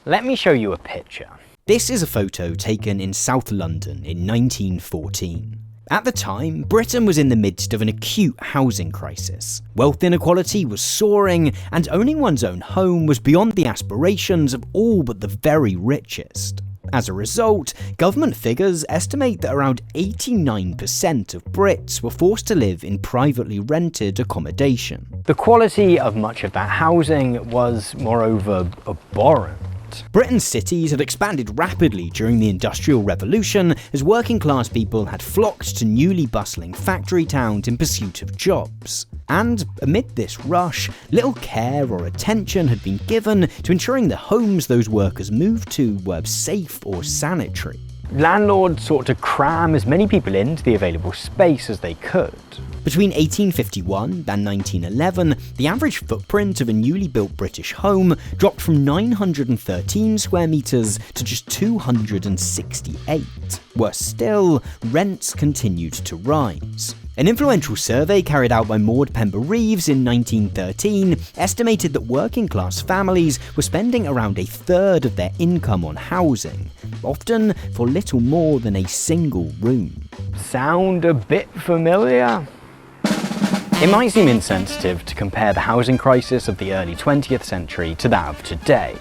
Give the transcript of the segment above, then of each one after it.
Let me show you a picture. This is a photo taken in South London in 1914. At the time, Britain was in the midst of an acute housing crisis. Wealth inequality was soaring, and owning one's own home was beyond the aspirations of all but the very richest. As a result, government figures estimate that around 89% of Brits were forced to live in privately rented accommodation. The quality of much of that housing was, moreover, abhorrent. Britain's cities had expanded rapidly during the Industrial Revolution as working class people had flocked to newly bustling factory towns in pursuit of jobs. And amid this rush, little care or attention had been given to ensuring the homes those workers moved to were safe or sanitary. Landlords sought to cram as many people into the available space as they could. Between 1851 and 1911, the average footprint of a newly built British home dropped from 913 square metres to just 268. Worse still, rents continued to rise. An influential survey carried out by Maud Pember Reeves in 1913 estimated that working class families were spending around a third of their income on housing, often for little more than a single room. Sound a bit familiar? It might seem insensitive to compare the housing crisis of the early 20th century to that of today,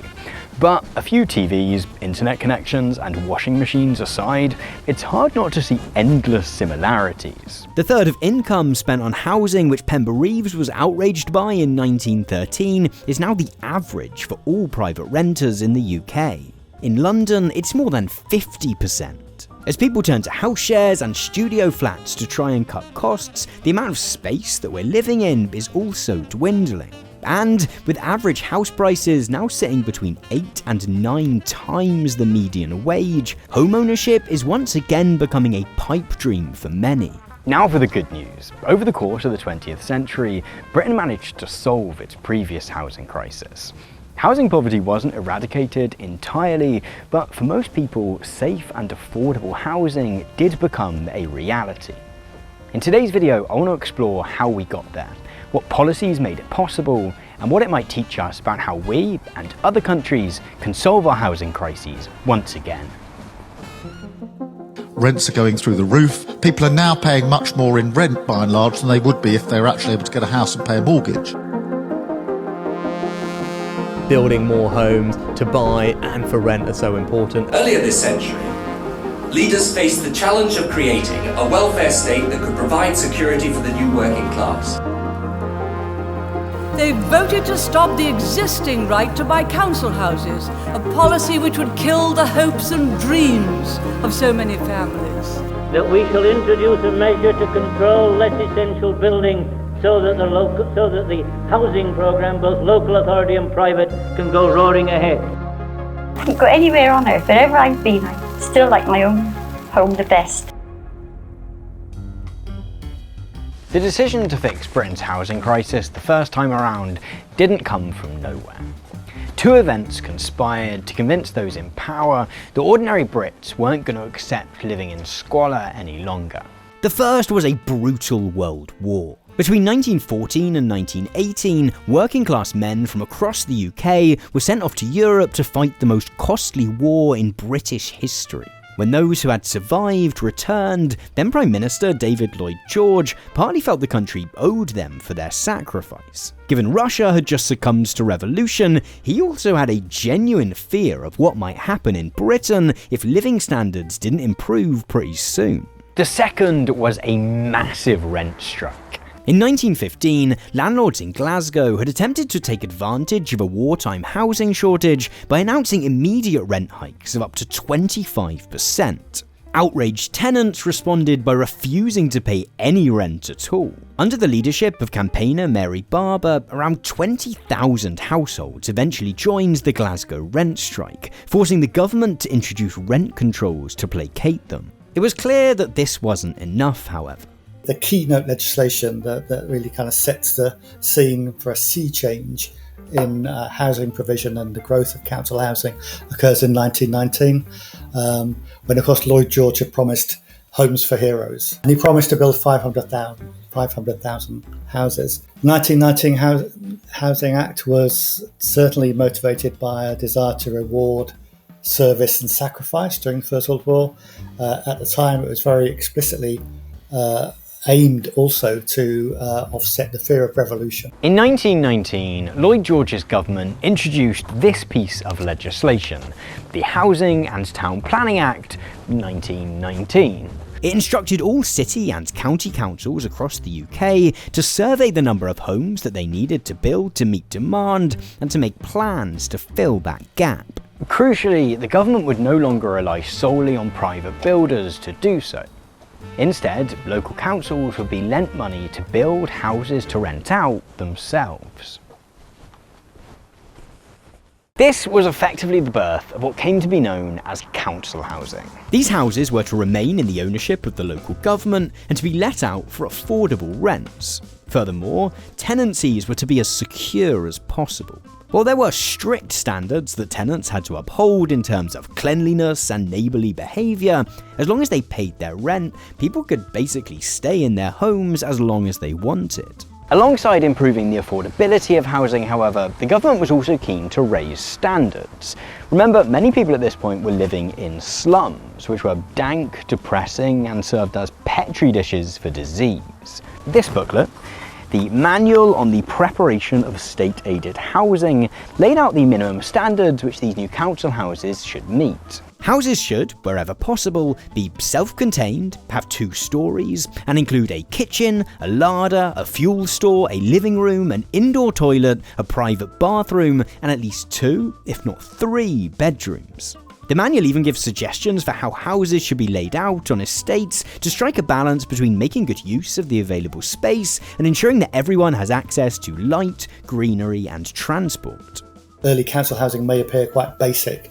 but a few TVs, internet connections, and washing machines aside, it's hard not to see endless similarities. The third of income spent on housing which Pember Reeves was outraged by in 1913 is now the average for all private renters in the UK. In London, it's more than 50%. As people turn to house shares and studio flats to try and cut costs, the amount of space that we're living in is also dwindling. And with average house prices now sitting between 8 and 9 times the median wage, homeownership is once again becoming a pipe dream for many. Now for the good news. Over the course of the 20th century, Britain managed to solve its previous housing crisis. Housing poverty wasn't eradicated entirely, but for most people, safe and affordable housing did become a reality. In today's video, I want to explore how we got there, what policies made it possible, and what it might teach us about how we and other countries can solve our housing crises once again. Rents are going through the roof. People are now paying much more in rent, by and large, than they would be if they were actually able to get a house and pay a mortgage. Building more homes to buy and for rent are so important. Earlier this century, leaders faced the challenge of creating a welfare state that could provide security for the new working class. They voted to stop the existing right to buy council houses, a policy which would kill the hopes and dreams of so many families. That we shall introduce a measure to control less essential building so that the housing programme, both local authority and private, can go roaring ahead. I haven't got anywhere on earth, wherever I've been, I still like my own home the best. The decision to fix Britain's housing crisis the first time around didn't come from nowhere. Two events conspired to convince those in power that ordinary Brits weren't going to accept living in squalor any longer. The first was a brutal world war. Between 1914 and 1918, working class men from across the UK were sent off to Europe to fight the most costly war in British history. When those who had survived returned, then Prime Minister David Lloyd George partly felt the country owed them for their sacrifice. Given Russia had just succumbed to revolution, he also had a genuine fear of what might happen in Britain if living standards didn't improve pretty soon. The second was a massive rent strike. In 1915, landlords in Glasgow had attempted to take advantage of a wartime housing shortage by announcing immediate rent hikes of up to 25%. Outraged tenants responded by refusing to pay any rent at all. Under the leadership of campaigner Mary Barber, around 20,000 households eventually joined the Glasgow rent strike, forcing the government to introduce rent controls to placate them. It was clear that this wasn't enough, however. The keynote legislation that really kind of sets the scene for a sea change in housing provision and the growth of council housing occurs in 1919, when of course Lloyd George had promised homes for heroes. And he promised to build 500,000 houses. 1919 Housing Act was certainly motivated by a desire to reward service and sacrifice during the First World War. At the time, it was very explicitly aimed also to offset the fear of revolution. In 1919, Lloyd George's government introduced this piece of legislation, the Housing and Town Planning Act 1919. It instructed all city and county councils across the UK to survey the number of homes that they needed to build to meet demand and to make plans to fill that gap. Crucially, the government would no longer rely solely on private builders to do so. Instead, local councils would be lent money to build houses to rent out themselves. This was effectively the birth of what came to be known as council housing. These houses were to remain in the ownership of the local government and to be let out for affordable rents. Furthermore, tenancies were to be as secure as possible. While there were strict standards that tenants had to uphold in terms of cleanliness and neighbourly behaviour, as long as they paid their rent, people could basically stay in their homes as long as they wanted. Alongside improving the affordability of housing, however, the government was also keen to raise standards. Remember, many people at this point were living in slums, which were dank, depressing, and served as petri dishes for disease. This booklet, the Manual on the Preparation of State-Aided Housing, laid out the minimum standards which these new council houses should meet. Houses should, wherever possible, be self-contained, have 2 stories, and include a kitchen, a larder, a fuel store, a living room, an indoor toilet, a private bathroom, and at least 2, if not 3, bedrooms. The manual even gives suggestions for how houses should be laid out on estates to strike a balance between making good use of the available space and ensuring that everyone has access to light, greenery, and transport. Early council housing may appear quite basic.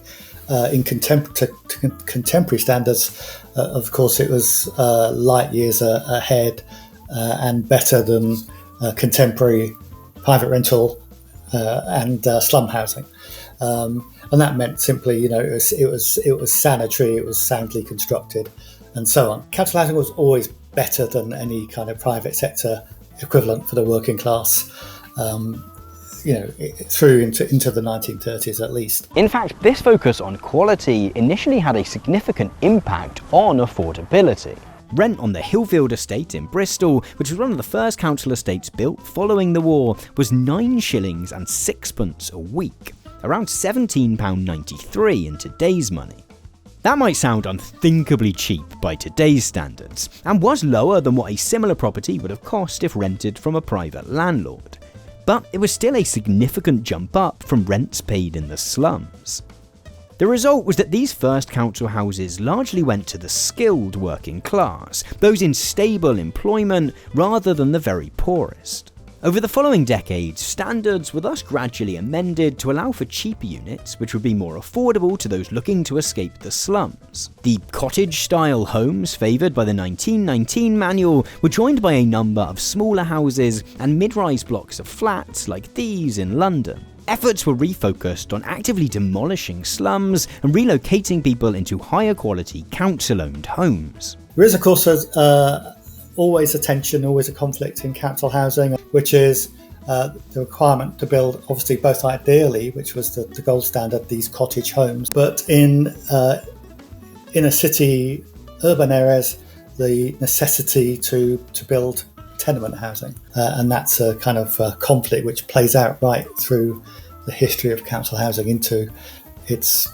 In contemporary standards, of course, it was light years ahead and better than contemporary private rental and slum housing, and that meant simply, it was sanitary, it was soundly constructed, and so on. Council housing was always better than any kind of private sector equivalent for the working class. Through into the 1930s at least. In fact, this focus on quality initially had a significant impact on affordability. Rent on the Hillfield estate in Bristol, which was one of the first council estates built following the war, was 9 shillings and 6pence a week, around £17.93 in today's money. That might sound unthinkably cheap by today's standards, and was lower than what a similar property would have cost if rented from a private landlord. But it was still a significant jump up from rents paid in the slums. The result was that these first council houses largely went to the skilled working class, those in stable employment, rather than the very poorest. Over the following decades, standards were thus gradually amended to allow for cheaper units, which would be more affordable to those looking to escape the slums. The cottage-style homes favoured by the 1919 manual were joined by a number of smaller houses and mid-rise blocks of flats like these in London. Efforts were refocused on actively demolishing slums and relocating people into higher quality council-owned homes. There is, of course, always a tension, always a conflict in council housing, which is the requirement to build, obviously, both ideally, which was the gold standard, these cottage homes, but in a city, urban areas, the necessity to build tenement housing. And that's a kind of conflict which plays out right through the history of council housing into its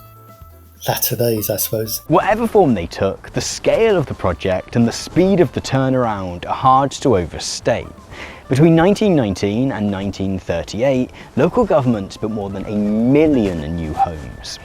latter days, I suppose. Whatever form they took, the scale of the project and the speed of the turnaround are hard to overstate. Between 1919 and 1938, local governments built more than 1 million new homes.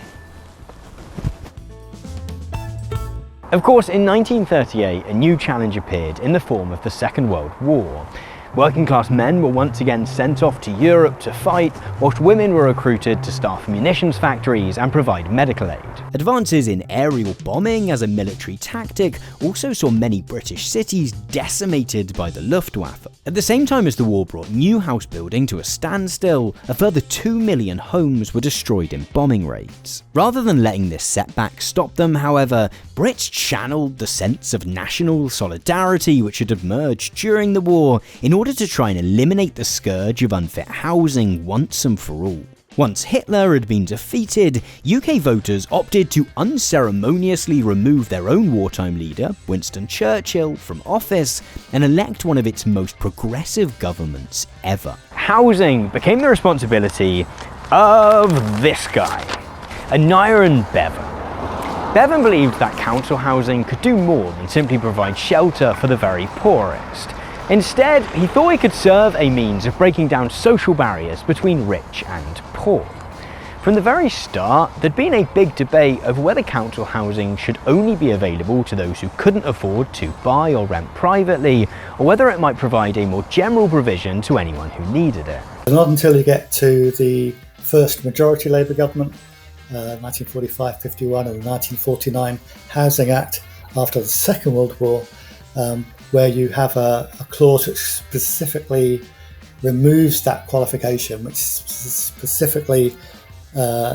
Of course, in 1938, a new challenge appeared in the form of the Second World War. Working class men were once again sent off to Europe to fight, whilst women were recruited to staff munitions factories and provide medical aid. Advances in aerial bombing as a military tactic also saw many British cities decimated by the Luftwaffe. At the same time as the war brought new house building to a standstill, a further 2 million homes were destroyed in bombing raids. Rather than letting this setback stop them, however, Brits channeled the sense of national solidarity which had emerged during the war in order to try and eliminate the scourge of unfit housing once and for all. Once Hitler had been defeated, UK voters opted to unceremoniously remove their own wartime leader, Winston Churchill, from office and elect one of its most progressive governments ever. Housing became the responsibility of this guy, Aneurin Bevan. Bevan believed that council housing could do more than simply provide shelter for the very poorest. Instead, he thought it could serve a means of breaking down social barriers between rich and poor. From the very start, there'd been a big debate over whether council housing should only be available to those who couldn't afford to buy or rent privately, or whether it might provide a more general provision to anyone who needed it. Not until you get to the first majority Labour government, 1945-51 and the 1949 Housing Act after the Second World War, where you have a clause which specifically removes that qualification, which specifically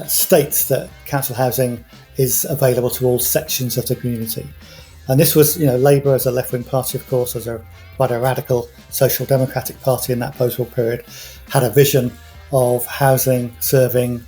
states that council housing is available to all sections of the community. And this was, Labour as a left-wing party, of course, as quite a radical social democratic party in that post-war period, had a vision of housing serving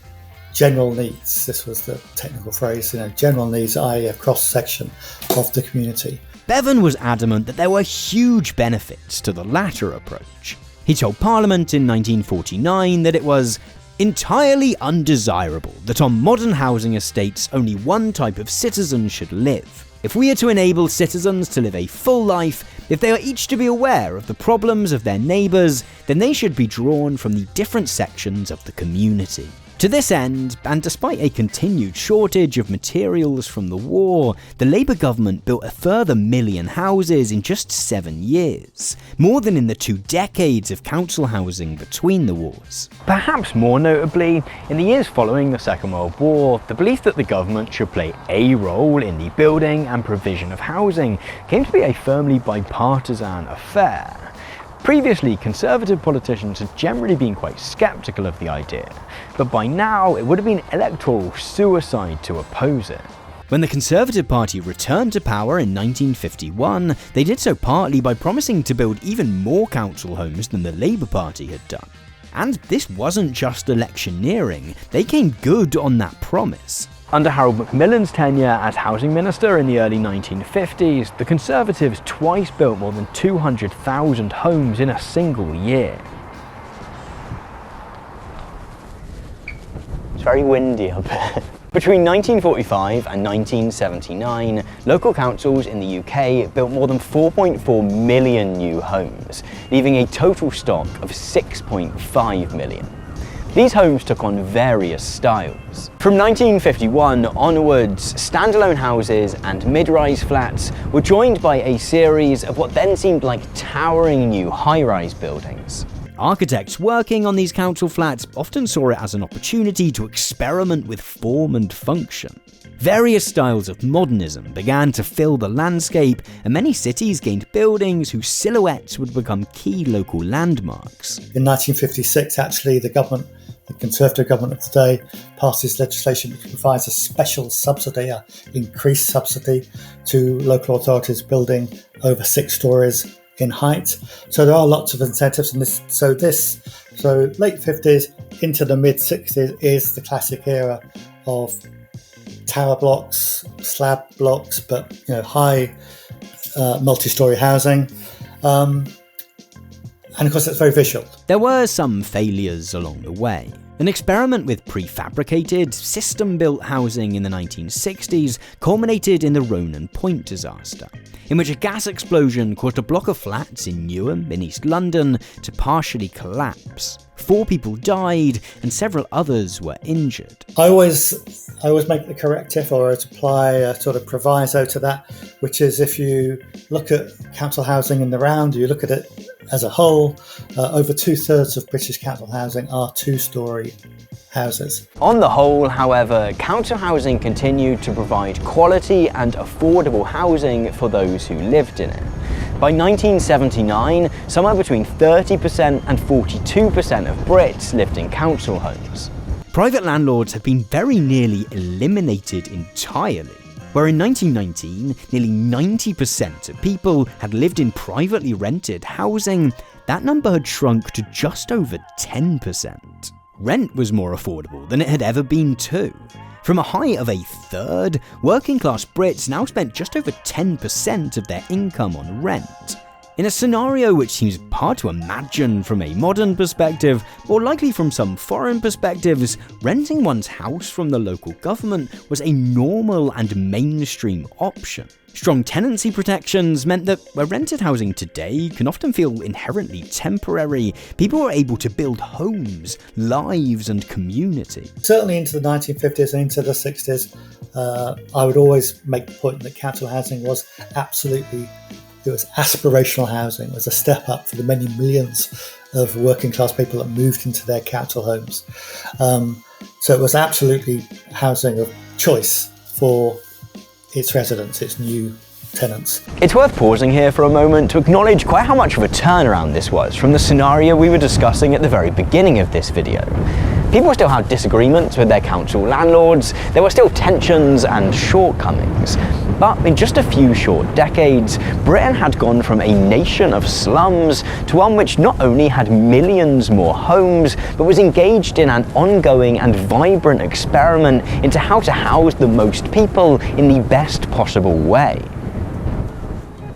general needs. This was the technical phrase, general needs, i.e. a cross-section of the community. Bevan was adamant that there were huge benefits to the latter approach. He told Parliament in 1949 that it was entirely undesirable that on modern housing estates only one type of citizen should live. If we are to enable citizens to live a full life, if they are each to be aware of the problems of their neighbours, then they should be drawn from the different sections of the community. To this end, and despite a continued shortage of materials from the war, the Labour government built a further 1 million houses in just 7 years, more than in the 2 decades of council housing between the wars. Perhaps more notably, in the years following the Second World War, the belief that the government should play a role in the building and provision of housing came to be a firmly bipartisan affair. Previously, Conservative politicians had generally been quite sceptical of the idea, but by now it would have been electoral suicide to oppose it. When the Conservative Party returned to power in 1951, they did so partly by promising to build even more council homes than the Labour Party had done. And this wasn't just electioneering, they came good on that promise. Under Harold Macmillan's tenure as housing minister in the early 1950s, the Conservatives twice built more than 200,000 homes in a single year. It's very windy up here. Between 1945 and 1979, local councils in the UK built more than 4.4 million new homes, leaving a total stock of 6.5 million. These homes took on various styles. From 1951 onwards, standalone houses and mid-rise flats were joined by a series of what then seemed like towering new high-rise buildings. Architects working on these council flats often saw it as an opportunity to experiment with form and function. Various styles of modernism began to fill the landscape, and many cities gained buildings whose silhouettes would become key local landmarks. In 1956, actually, the Conservative government of today passes legislation which provides a special subsidy, an increased subsidy to local authorities building over 6 stories in height. So there are lots of incentives, and so late 50s into the mid 60s is the classic era of tower blocks, slab blocks, but high multi-storey housing. And of course, it's very visual. There were some failures along the way. An experiment with prefabricated, system-built housing in the 1960s culminated in the Ronan Point disaster, in which a gas explosion caused a block of flats in Newham in East London to partially collapse. 4 people died and several others were injured. I always make the corrective or apply a sort of proviso to that, which is if you look at council housing in the round, you look at it as a whole, over 2/3 of British council housing are 2-storey houses. On the whole, however, council housing continued to provide quality and affordable housing for those who lived in it. By 1979, somewhere between 30% and 42% of Brits lived in council homes. Private landlords have been very nearly eliminated entirely. Where in 1919, nearly 90% of people had lived in privately rented housing, that number had shrunk to just over 10%. Rent was more affordable than it had ever been too. From a high of a third, working-class Brits now spent just over 10% of their income on rent. In a scenario which seems hard to imagine from a modern perspective, or likely from some foreign perspectives, renting one's house from the local government was a normal and mainstream option. Strong tenancy protections meant that where rented housing today can often feel inherently temporary, people were able to build homes, lives and community. Certainly into the 1950s and into the 60s, I would always make the point that council housing was it was aspirational housing. It was a step up for the many millions of working class people that moved into their council homes. So it was absolutely housing of choice for its residents, its new tenants. It's worth pausing here for a moment to acknowledge quite how much of a turnaround this was from the scenario we were discussing at the very beginning of this video. People still had disagreements with their council landlords, there were still tensions and shortcomings. But in just a few short decades, Britain had gone from a nation of slums to one which not only had millions more homes, but was engaged in an ongoing and vibrant experiment into how to house the most people in the best possible way.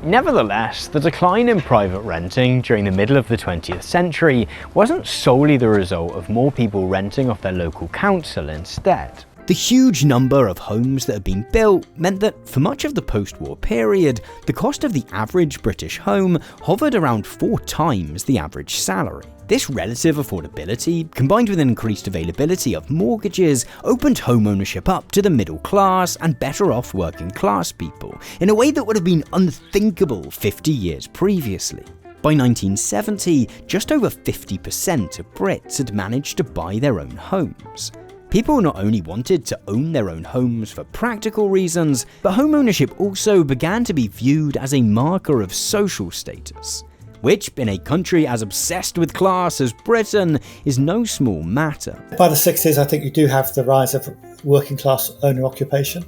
Nevertheless, the decline in private renting during the middle of the 20th century wasn't solely the result of more people renting off their local council instead. The huge number of homes that had been built meant that for much of the post-war period, the cost of the average British home hovered around 4 times the average salary. This relative affordability, combined with an increased availability of mortgages, opened home ownership up to the middle class and better off working class people, in a way that would have been unthinkable 50 years previously. By 1970, just over 50% of Brits had managed to buy their own homes. People not only wanted to own their own homes for practical reasons, but home ownership also began to be viewed as a marker of social status, which, in a country as obsessed with class as Britain, is no small matter. By the 60s, I think you do have the rise of working class owner occupation.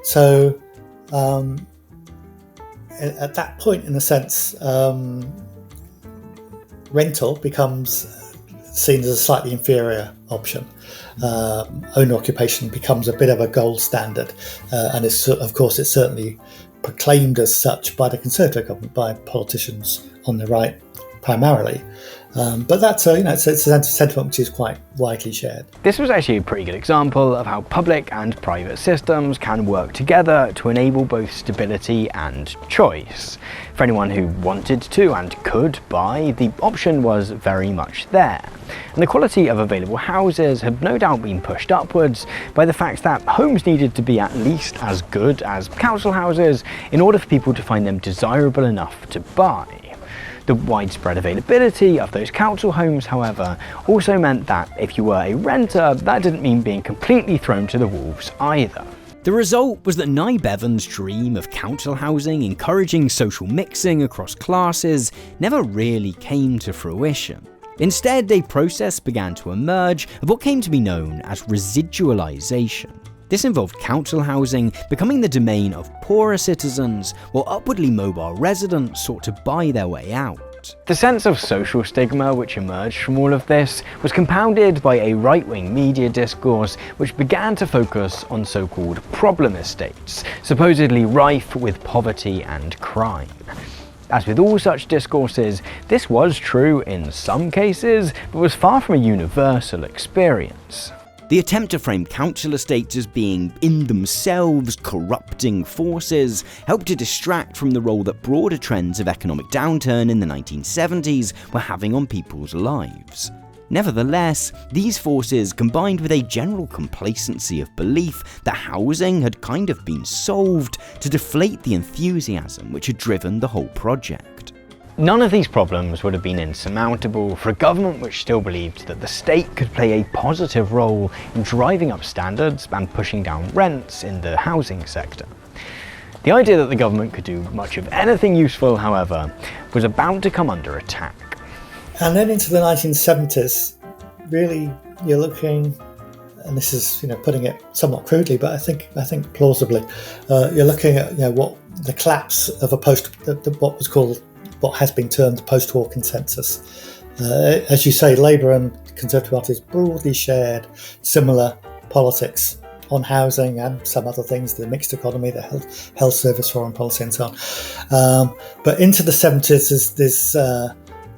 So at that point, in a sense, rental becomes seen as a slightly inferior option. Owner occupation becomes a bit of a gold standard, and it's, of course, it's certainly proclaimed as such by the Conservative government, by politicians on the right primarily. But that's it's a sentiment which is quite widely shared. This was actually a pretty good example of how public and private systems can work together to enable both stability and choice. For anyone who wanted to and could buy, the option was very much there. And the quality of available houses had no doubt been pushed upwards by the fact that homes needed to be at least as good as council houses in order for people to find them desirable enough to buy. The widespread availability of those council homes, however, also meant that if you were a renter, that didn't mean being completely thrown to the wolves either. The result was that Nye Bevan's dream of council housing encouraging social mixing across classes never really came to fruition. Instead, a process began to emerge of what came to be known as residualisation. This involved council housing becoming the domain of poorer citizens, while upwardly mobile residents sought to buy their way out. The sense of social stigma which emerged from all of this was compounded by a right-wing media discourse which began to focus on so-called problem estates, supposedly rife with poverty and crime. As with all such discourses, this was true in some cases, but was far from a universal experience. The attempt to frame council estates as being in themselves corrupting forces helped to distract from the role that broader trends of economic downturn in the 1970s were having on people's lives. Nevertheless, these forces combined with a general complacency of belief that housing had kind of been solved to deflate the enthusiasm which had driven the whole project. None of these problems would have been insurmountable for a government which still believed that the state could play a positive role in driving up standards and pushing down rents in the housing sector. The idea that the government could do much of anything useful, however, was about to come under attack. And then into the 1970s, really you're looking and this is putting it somewhat crudely, but I think plausibly, you're looking at what the collapse of what has been termed post-war consensus. As you say, Labour and Conservative parties broadly shared similar politics on housing and some other things, the mixed economy, the health service, foreign policy, and so on. But into the 70s, there's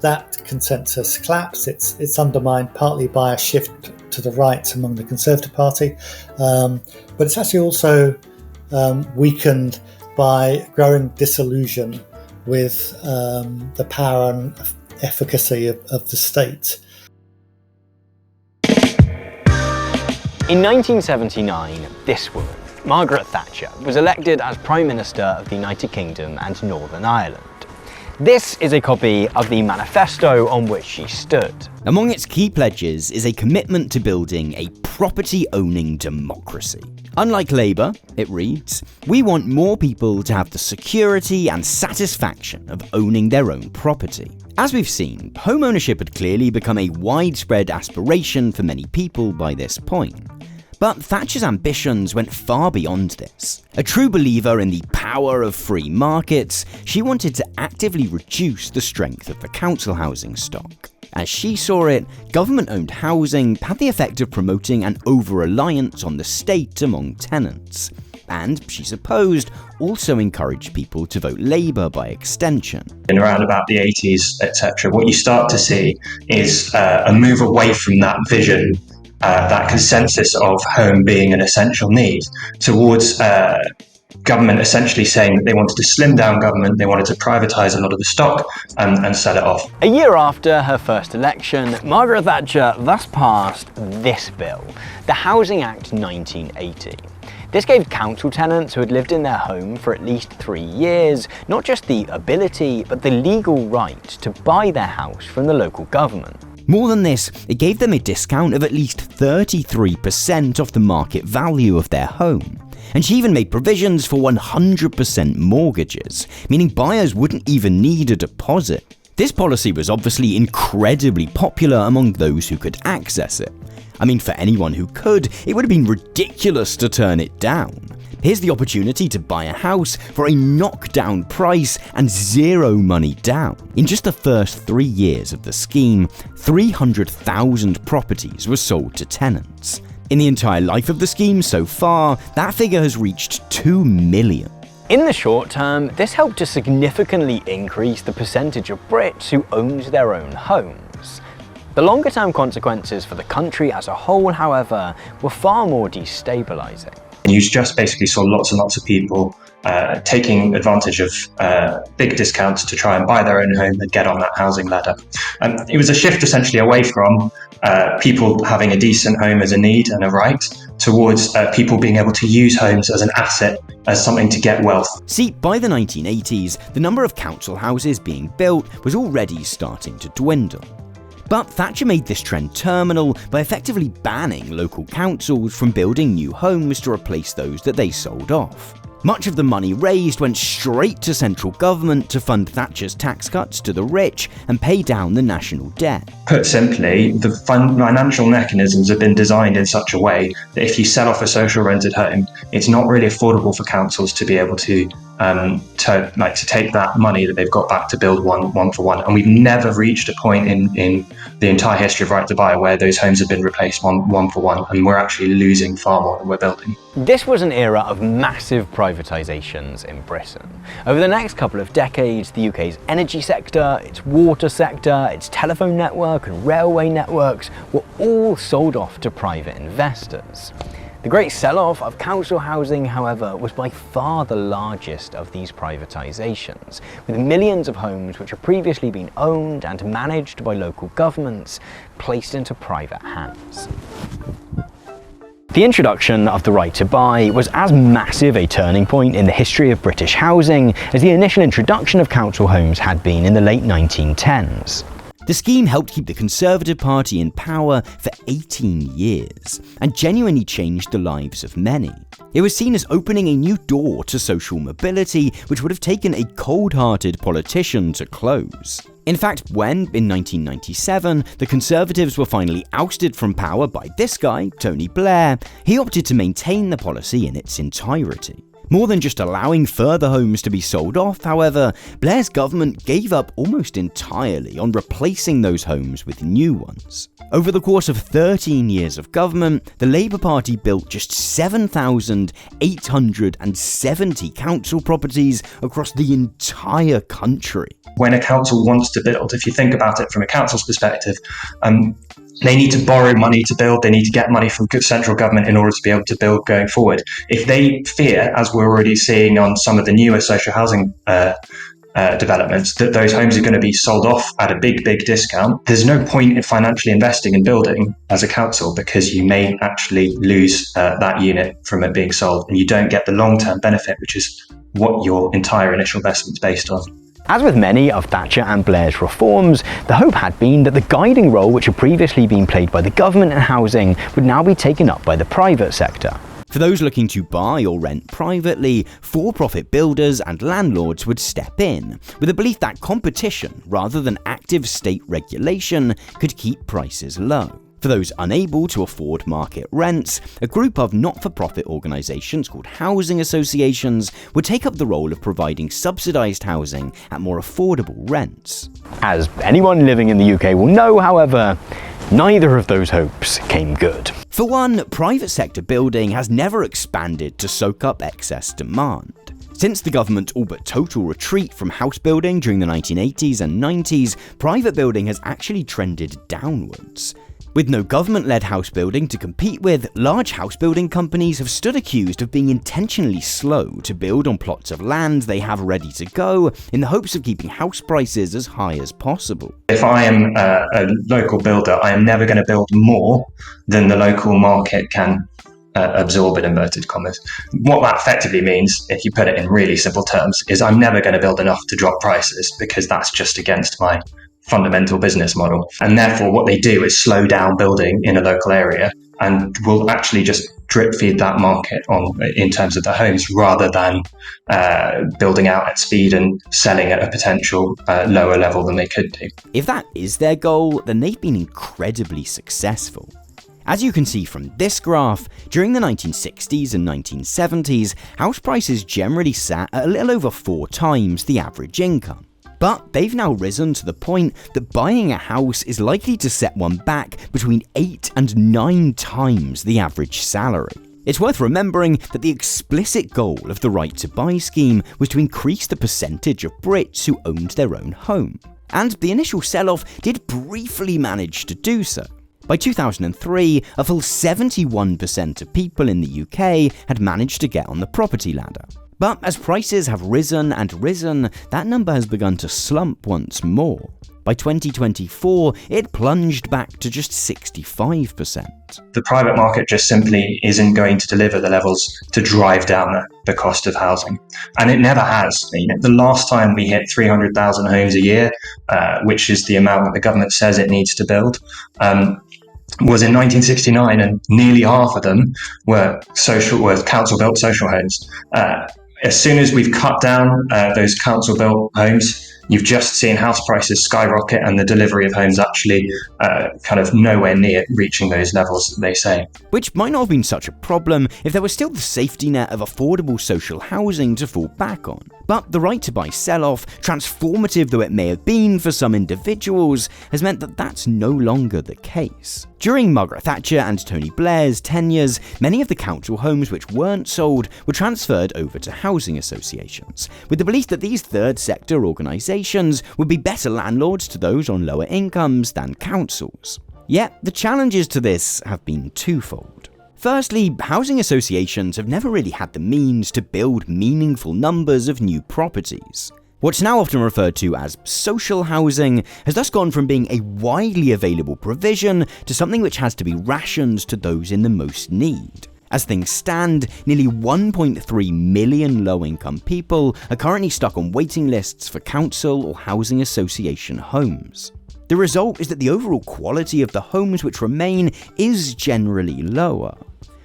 that consensus collapse. It's undermined partly by a shift to the right among the Conservative Party, but it's actually also weakened by growing disillusion with the power and efficacy of the state. In 1979, this woman, Margaret Thatcher, was elected as Prime Minister of the United Kingdom and Northern Ireland. This is a copy of the manifesto on which she stood. Among its key pledges is a commitment to building a property-owning democracy. Unlike Labour, it reads, "We want more people to have the security and satisfaction of owning their own property." As we've seen, home ownership had clearly become a widespread aspiration for many people by this point. But Thatcher's ambitions went far beyond this. A true believer in the power of free markets, she wanted to actively reduce the strength of the council housing stock. As she saw it, government-owned housing had the effect of promoting an over-reliance on the state among tenants. And, she supposed, also encouraged people to vote Labour by extension. In around about the 80s, etc., what you start to see is a move away from that vision, that consensus of home being an essential need, towards government essentially saying that they wanted to slim down government, they wanted to privatise a lot of the stock and sell it off. A year after her first election, Margaret Thatcher thus passed this bill, the Housing Act 1980. This gave council tenants who had lived in their home for at least 3 years not just the ability, but the legal right to buy their house from the local government. More than this, it gave them a discount of at least 33% off the market value of their home. And she even made provisions for 100% mortgages, meaning buyers wouldn't even need a deposit. This policy was obviously incredibly popular among those who could access it. I mean, for anyone who could, it would have been ridiculous to turn it down. Here's the opportunity to buy a house for a knockdown price and zero money down. In just the first 3 years of the scheme, 300,000 properties were sold to tenants. In the entire life of the scheme so far, that figure has reached 2 million. In the short term, this helped to significantly increase the percentage of Brits who owned their own homes. The longer term consequences for the country as a whole, however, were far more destabilising. You just basically saw lots and lots of people taking advantage of big discounts to try and buy their own home and get on that housing ladder. It was a shift essentially away from people having a decent home as a need and a right, towards people being able to use homes as an asset, as something to get wealth. See, by the 1980s, the number of council houses being built was already starting to dwindle. But Thatcher made this trend terminal by effectively banning local councils from building new homes to replace those that they sold off. Much of the money raised went straight to central government to fund Thatcher's tax cuts to the rich and pay down the national debt. Put simply, the financial mechanisms have been designed in such a way that if you sell off a social rented home, it's not really affordable for councils to be able to take that money that they've got back to build one for one. And we've never reached a point in the entire history of Right to Buy where those homes have been replaced one for one, and we're actually losing far more than we're building. This was an era of massive privatisations in Britain. Over the next couple of decades, the UK's energy sector, its water sector, its telephone network and railway networks were all sold off to private investors. The great sell-off of council housing, however, was by far the largest of these privatisations, with millions of homes which had previously been owned and managed by local governments placed into private hands. The introduction of the right to buy was as massive a turning point in the history of British housing as the initial introduction of council homes had been in the late 1910s. The scheme helped keep the Conservative Party in power for 18 years, and genuinely changed the lives of many. It was seen as opening a new door to social mobility, which would have taken a cold-hearted politician to close. In fact, when, in 1997, the Conservatives were finally ousted from power by this guy, Tony Blair, he opted to maintain the policy in its entirety. More than just allowing further homes to be sold off, however, Blair's government gave up almost entirely on replacing those homes with new ones. Over the course of 13 years of government, the Labour Party built just 7,870 council properties across the entire country. When a council wants to build, if you think about it from a council's perspective, they need to borrow money to build, they need to get money from central government in order to be able to build going forward. If they fear, as we're already seeing on some of the newer social housing developments, that those homes are going to be sold off at a big discount, there's no point in financially investing in building as a council, because you may actually lose that unit from it being sold, and you don't get the long-term benefit, which is what your entire initial investment's based on. As with many of Thatcher and Blair's reforms, the hope had been that the guiding role which had previously been played by the government in housing would now be taken up by the private sector. For those looking to buy or rent privately, for-profit builders and landlords would step in, with a belief that competition, rather than active state regulation, could keep prices low. For those unable to afford market rents, a group of not-for-profit organisations called housing associations would take up the role of providing subsidised housing at more affordable rents. As anyone living in the UK will know, however, neither of those hopes came good. For one, private sector building has never expanded to soak up excess demand. Since the government's all but total retreat from house building during the 1980s and 90s, private building has actually trended downwards. With no government-led house building to compete with, large house building companies have stood accused of being intentionally slow to build on plots of land they have ready to go, in the hopes of keeping house prices as high as possible. If I am a local builder, I am never going to build more than the local market can absorb, in inverted commas. What that effectively means, if you put it in really simple terms, is I'm never going to build enough to drop prices, because that's just against my fundamental business model. And therefore what they do is slow down building in a local area, and will actually just drip feed that market on in terms of the homes, rather than building out at speed and selling at a potential lower level than they could do. If that is their goal, then they've been incredibly successful. As you can see from this graph, during the 1960s and 1970s, house prices generally sat at a little over 4 times the average income. But they've now risen to the point that buying a house is likely to set one back between 8 and 9 times the average salary. It's worth remembering that the explicit goal of the Right to Buy scheme was to increase the percentage of Brits who owned their own home. And the initial sell-off did briefly manage to do so. By 2003, a full 71% of people in the UK had managed to get on the property ladder. But as prices have risen and risen, that number has begun to slump once more. By 2024, it plunged back to just 65%. The private market just simply isn't going to deliver the levels to drive down the cost of housing. And it never has. The last time we hit 300,000 homes a year, which is the amount that the government says it needs to build, was in 1969, and nearly half of them were council-built social homes. As soon as we've cut down those council-built homes, you've just seen house prices skyrocket, and the delivery of homes actually kind of nowhere near reaching those levels, they say. Which might not have been such a problem if there was still the safety net of affordable social housing to fall back on. But the Right to Buy sell-off, transformative though it may have been for some individuals, has meant that that's no longer the case. During Margaret Thatcher and Tony Blair's tenures, many of the council homes which weren't sold were transferred over to housing associations, with the belief that these third sector organisations would be better landlords to those on lower incomes than councils. Yet, the challenges to this have been twofold. Firstly, housing associations have never really had the means to build meaningful numbers of new properties. What's now often referred to as social housing has thus gone from being a widely available provision to something which has to be rationed to those in the most need. As things stand, nearly 1.3 million low-income people are currently stuck on waiting lists for council or housing association homes. The result is that the overall quality of the homes which remain is generally lower.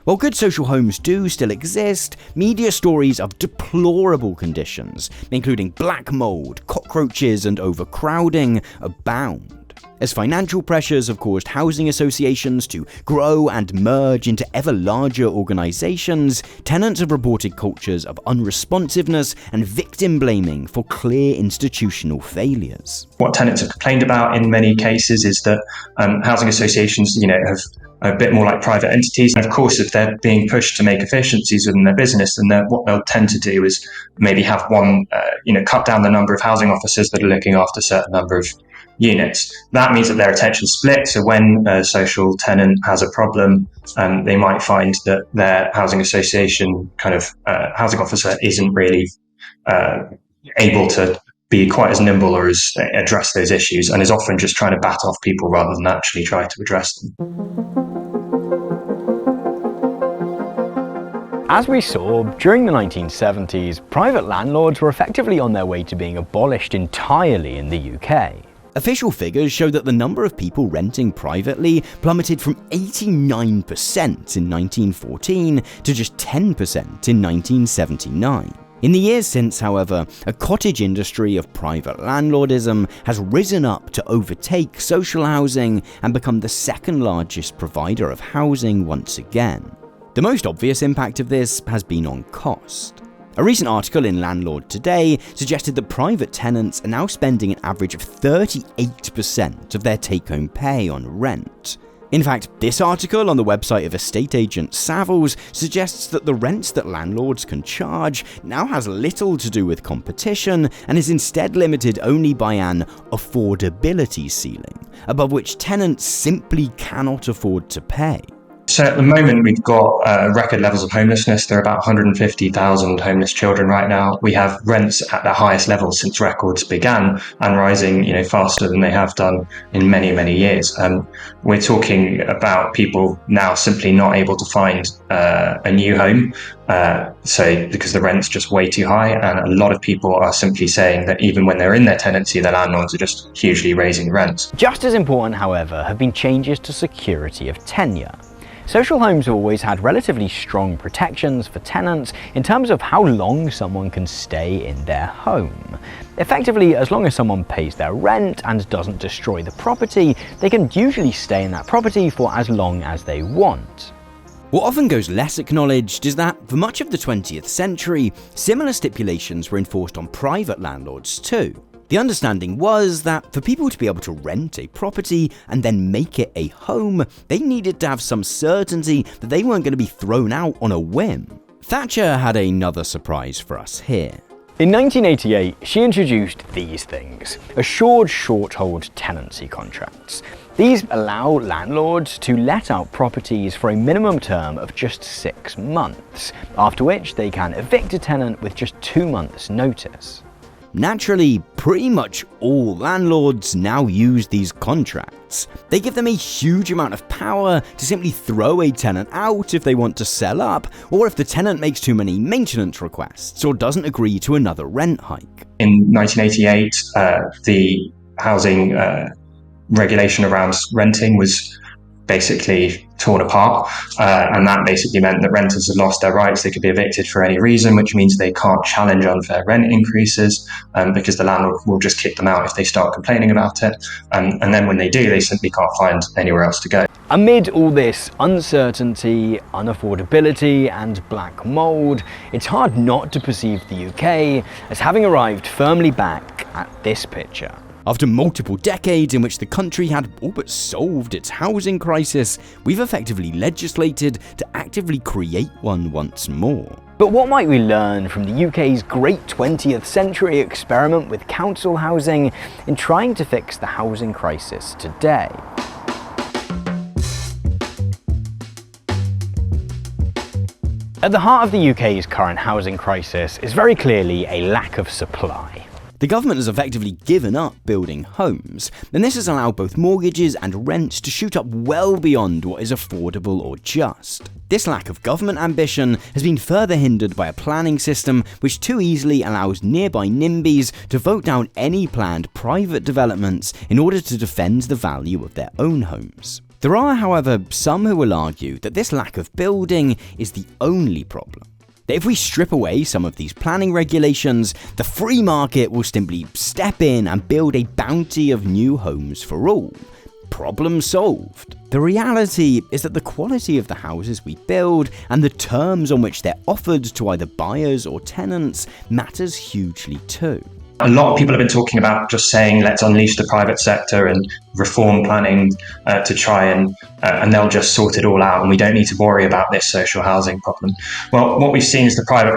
While good social homes do still exist, media stories of deplorable conditions, including black mold, cockroaches, and overcrowding, abound. As financial pressures have caused housing associations to grow and merge into ever larger organisations, tenants have reported cultures of unresponsiveness and victim blaming for clear institutional failures. What tenants have complained about in many cases is that housing associations, have a bit more like private entities. And of course, if they're being pushed to make efficiencies within their business, then what they'll tend to do is maybe have one, cut down the number of housing officers that are looking after a certain number of units. That means that their attention split. So when a social tenant has a problem, they might find that their housing association housing officer isn't really able to be quite as nimble or as address those issues, and is often just trying to bat off people rather than actually try to address them. As we saw, during the 1970s, private landlords were effectively on their way to being abolished entirely in the UK. Official figures show that the number of people renting privately plummeted from 89% in 1914 to just 10% in 1979. In the years since, however, a cottage industry of private landlordism has risen up to overtake social housing and become the second largest provider of housing once again. The most obvious impact of this has been on cost. A recent article in Landlord Today suggested that private tenants are now spending an average of 38% of their take-home pay on rent. In fact, this article on the website of estate agent Savills suggests that the rents that landlords can charge now has little to do with competition and is instead limited only by an affordability ceiling, above which tenants simply cannot afford to pay. So at the moment, we've got record levels of homelessness. There are about 150,000 homeless children right now. We have rents at their highest level since records began and rising, faster than they have done in many, many years. We're talking about people now simply not able to find a new home, because the rent's just way too high. And a lot of people are simply saying that even when they're in their tenancy, their landlords are just hugely raising rents. Just as important, however, have been changes to security of tenure. Social homes have always had relatively strong protections for tenants in terms of how long someone can stay in their home. Effectively, as long as someone pays their rent and doesn't destroy the property, they can usually stay in that property for as long as they want. What often goes less acknowledged is that, for much of the 20th century, similar stipulations were enforced on private landlords too. The understanding was that for people to be able to rent a property and then make it a home, they needed to have some certainty that they weren't going to be thrown out on a whim. Thatcher had another surprise for us here. In 1988, she introduced these things: assured short-hold tenancy contracts. These allow landlords to let out properties for a minimum term of just 6 months, after which they can evict a tenant with just 2 months' notice. Naturally, pretty much all landlords now use these contracts. They give them a huge amount of power to simply throw a tenant out if they want to sell up, or if the tenant makes too many maintenance requests or doesn't agree to another rent hike. In 1988, the housing regulation around renting was basically torn apart, and that basically meant that renters had lost their rights. They could be evicted for any reason, which means they can't challenge unfair rent increases because the landlord will just kick them out if they start complaining about it, and then when they do, they simply can't find anywhere else to go. Amid all this uncertainty, unaffordability and black mould, it's hard not to perceive the UK as having arrived firmly back at this picture. After multiple decades in which the country had all but solved its housing crisis, we've effectively legislated to actively create one once more. But what might we learn from the UK's great 20th century experiment with council housing in trying to fix the housing crisis today? At the heart of the UK's current housing crisis is very clearly a lack of supply. The government has effectively given up building homes, and this has allowed both mortgages and rents to shoot up well beyond what is affordable or just. This lack of government ambition has been further hindered by a planning system which too easily allows nearby NIMBYs to vote down any planned private developments in order to defend the value of their own homes. There are, however, some who will argue that this lack of building is the only problem. That if we strip away some of these planning regulations, the free market will simply step in and build a bounty of new homes for all. Problem solved. The reality is that the quality of the houses we build and the terms on which they're offered to either buyers or tenants matters hugely too. A lot of people have been talking about just saying, let's unleash the private sector and reform planning to try and they'll just sort it all out and we don't need to worry about this social housing problem. Well, what we've seen is the private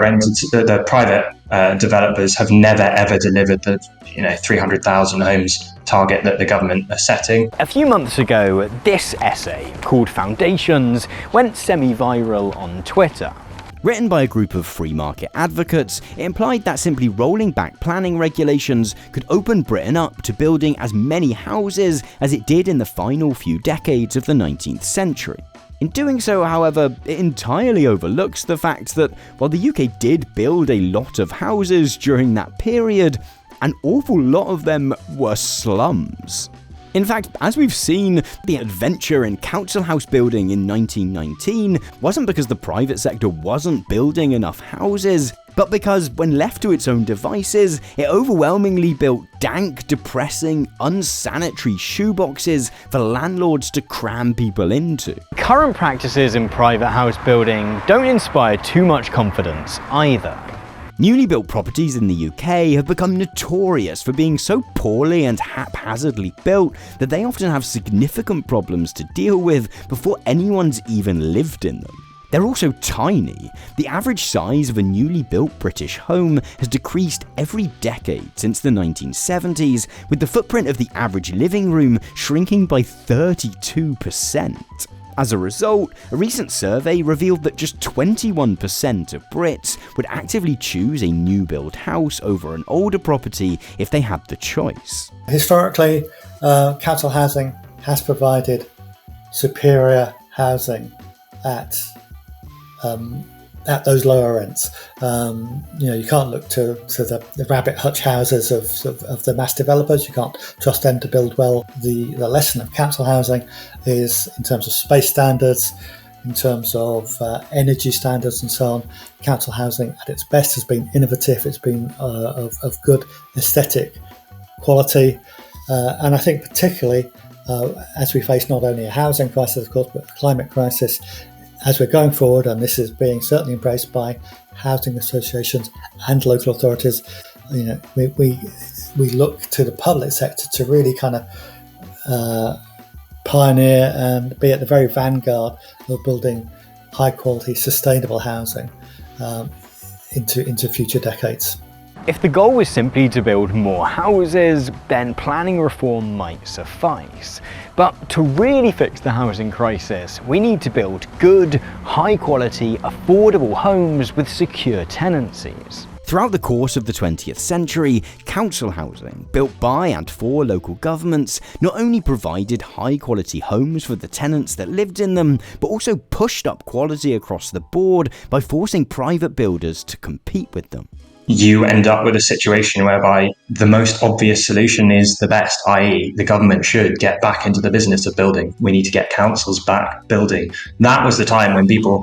developers have never ever delivered the 300,000 homes target that the government are setting. A few months ago, this essay, called Foundations, went semi-viral on Twitter. Written by a group of free market advocates, it implied that simply rolling back planning regulations could open Britain up to building as many houses as it did in the final few decades of the 19th century. In doing so, however, it entirely overlooks the fact that while the UK did build a lot of houses during that period, an awful lot of them were slums. In fact, as we've seen, the adventure in council house building in 1919 wasn't because the private sector wasn't building enough houses, but because when left to its own devices, it overwhelmingly built dank, depressing, unsanitary shoeboxes for landlords to cram people into. Current practices in private house building don't inspire too much confidence either. Newly built properties in the UK have become notorious for being so poorly and haphazardly built that they often have significant problems to deal with before anyone's even lived in them. They're also tiny. The average size of a newly built British home has decreased every decade since the 1970s, with the footprint of the average living room shrinking by 32%. As a result, a recent survey revealed that just 21% of Brits would actively choose a new build house over an older property if they had the choice. Historically, council housing has provided superior housing at those lower rents. You can't look to the rabbit hutch houses of the mass developers. You can't trust them to build well. The lesson of council housing is in terms of space standards, in terms of energy standards and so on. Council housing at its best has been innovative. It's been of good aesthetic quality. And I think particularly as we face not only a housing crisis, of course, but a climate crisis, as we're going forward, and this is being certainly embraced by housing associations and local authorities, we look to the public sector to really kind of pioneer and be at the very vanguard of building high quality, sustainable housing into future decades. If the goal was simply to build more houses, then planning reform might suffice. But to really fix the housing crisis, we need to build good, high-quality, affordable homes with secure tenancies. Throughout the course of the 20th century, council housing, built by and for local governments, not only provided high-quality homes for the tenants that lived in them, but also pushed up quality across the board by forcing private builders to compete with them. You end up with a situation whereby the most obvious solution is the best, i.e. the government should get back into the business of building. We need to get councils back building. That was the time when people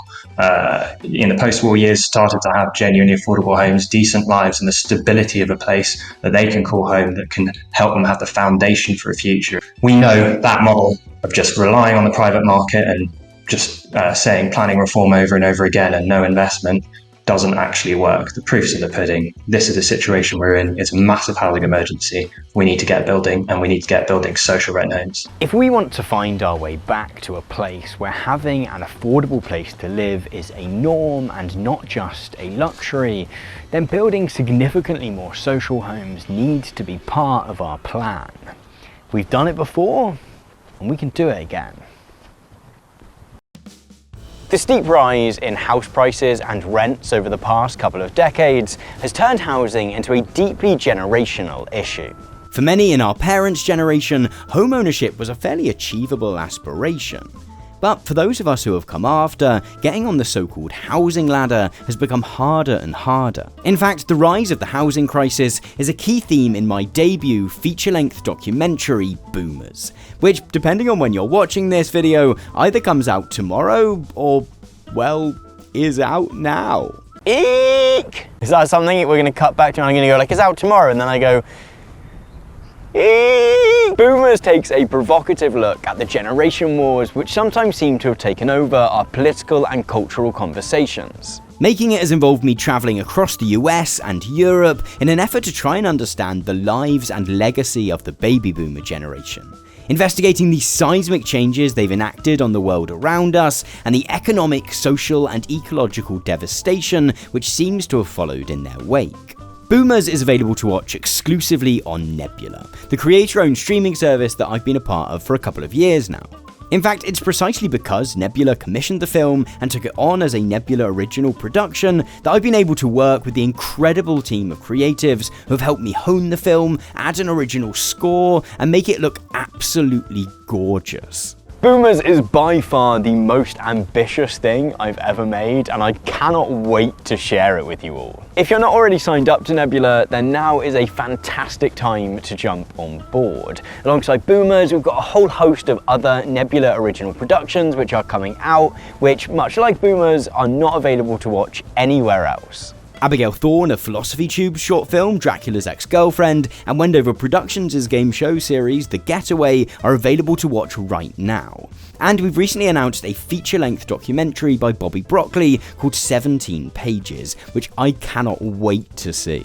in the post-war years started to have genuinely affordable homes, decent lives, and the stability of a place that they can call home that can help them have the foundation for a future. We know that model of just relying on the private market and just saying planning reform over and over again and no investment doesn't actually work. The proof's in the pudding. This is the situation we're in. It's a massive housing emergency. We need to get building, and we need to get building social rent homes. If we want to find our way back to a place where having an affordable place to live is a norm and not just a luxury, then building significantly more social homes needs to be part of our plan. We've done it before, and we can do it again. The steep rise in house prices and rents over the past couple of decades has turned housing into a deeply generational issue. For many in our parents' generation, home ownership was a fairly achievable aspiration. But for those of us who have come after, getting on the so-called housing ladder has become harder and harder. In fact, the rise of the housing crisis is a key theme in my debut feature-length documentary, Boomers, which, depending on when you're watching this video, either comes out tomorrow or, well, is out now. Eek! Is that something we're going to cut back to? I'm going to go like, it's out tomorrow, and then I go, eek! Boomers takes a provocative look at the generation wars which sometimes seem to have taken over our political and cultural conversations. Making it has involved me travelling across the US and Europe in an effort to try and understand the lives and legacy of the baby boomer generation, investigating the seismic changes they've enacted on the world around us and the economic, social and ecological devastation which seems to have followed in their wake. Boomers is available to watch exclusively on Nebula, the creator-owned streaming service that I've been a part of for a couple of years now. In fact, it's precisely because Nebula commissioned the film and took it on as a Nebula original production that I've been able to work with the incredible team of creatives who have helped me hone the film, add an original score, and make it look absolutely gorgeous. Boomers is by far the most ambitious thing I've ever made, and I cannot wait to share it with you all. If you're not already signed up to Nebula, then now is a fantastic time to jump on board. Alongside Boomers, we've got a whole host of other Nebula original productions which are coming out, which, much like Boomers, are not available to watch anywhere else. Abigail Thorne of Philosophy Tube's short film Dracula's Ex-Girlfriend and Wendover Productions' game show series The Getaway are available to watch right now. And we've recently announced a feature-length documentary by Bobby Broccoli called 17 Pages, which I cannot wait to see.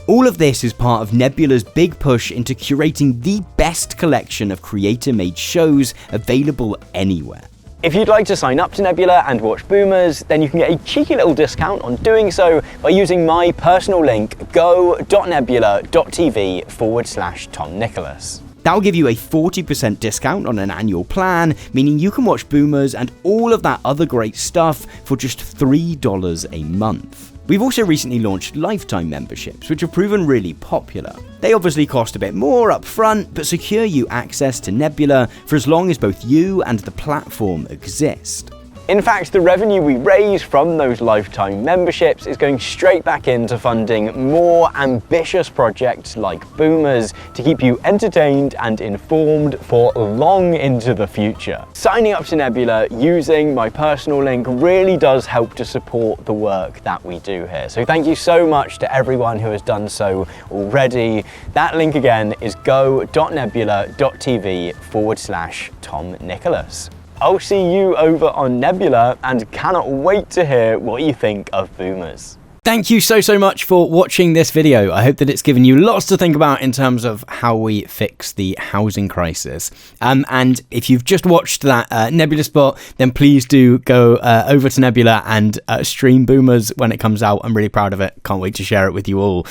All of this is part of Nebula's big push into curating the best collection of creator-made shows available anywhere. If you'd like to sign up to Nebula and watch Boomers, then you can get a cheeky little discount on doing so by using my personal link go.nebula.tv/Tom Nicholas. That'll give you a 40% discount on an annual plan, meaning you can watch Boomers and all of that other great stuff for just $3 a month. We've also recently launched lifetime memberships, which have proven really popular. They obviously cost a bit more up front, but secure you access to Nebula for as long as both you and the platform exist. In fact, the revenue we raise from those lifetime memberships is going straight back into funding more ambitious projects like Boomers to keep you entertained and informed for long into the future. Signing up to Nebula using my personal link really does help to support the work that we do here. So thank you so much to everyone who has done so already. That link again is go.nebula.tv/Tom Nicholas. I'll see you over on Nebula and cannot wait to hear what you think of Boomers. Thank you so much for watching this video. I hope that it's given you lots to think about in terms of how we fix the housing crisis. And if you've just watched that Nebula spot, then please do go over to Nebula and stream Boomers when it comes out. I'm really proud of it. Can't wait to share it with you all.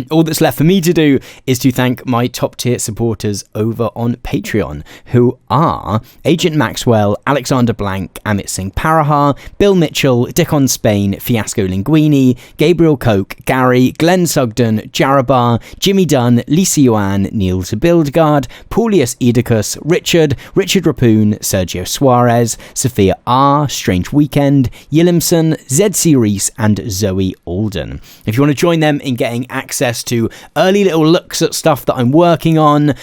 All that's left for me to do is to thank my top tier supporters over on Patreon, who are Agent Maxwell, Alexander Blank, Amit Singh Parahar, Bill Mitchell, Dickon Spain, Fiasco Linguini, Gabriel Koch, Gary, Glenn Sugden, Jarabar, Jimmy Dunn, Lisa Yuan, Neil Zabildgard, Paulius Edicus, Richard Rapoon, Sergio Suarez, Sophia R, Strange Weekend, Yillimson, ZC Reese, and Zoe Alden. If you want to join them in getting access to early little looks at stuff that I'm working on,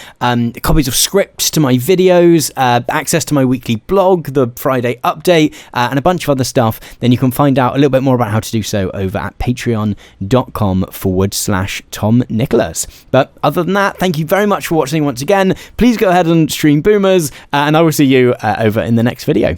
copies of scripts to my videos, access to my weekly blog, the Friday update, and a bunch of other stuff, then you can find out a little bit more about how to do so over at patreon.com/Tom Nicholas. But other than that, thank you very much for watching once again. Please go ahead and stream Boomers, and I will see you over in the next video.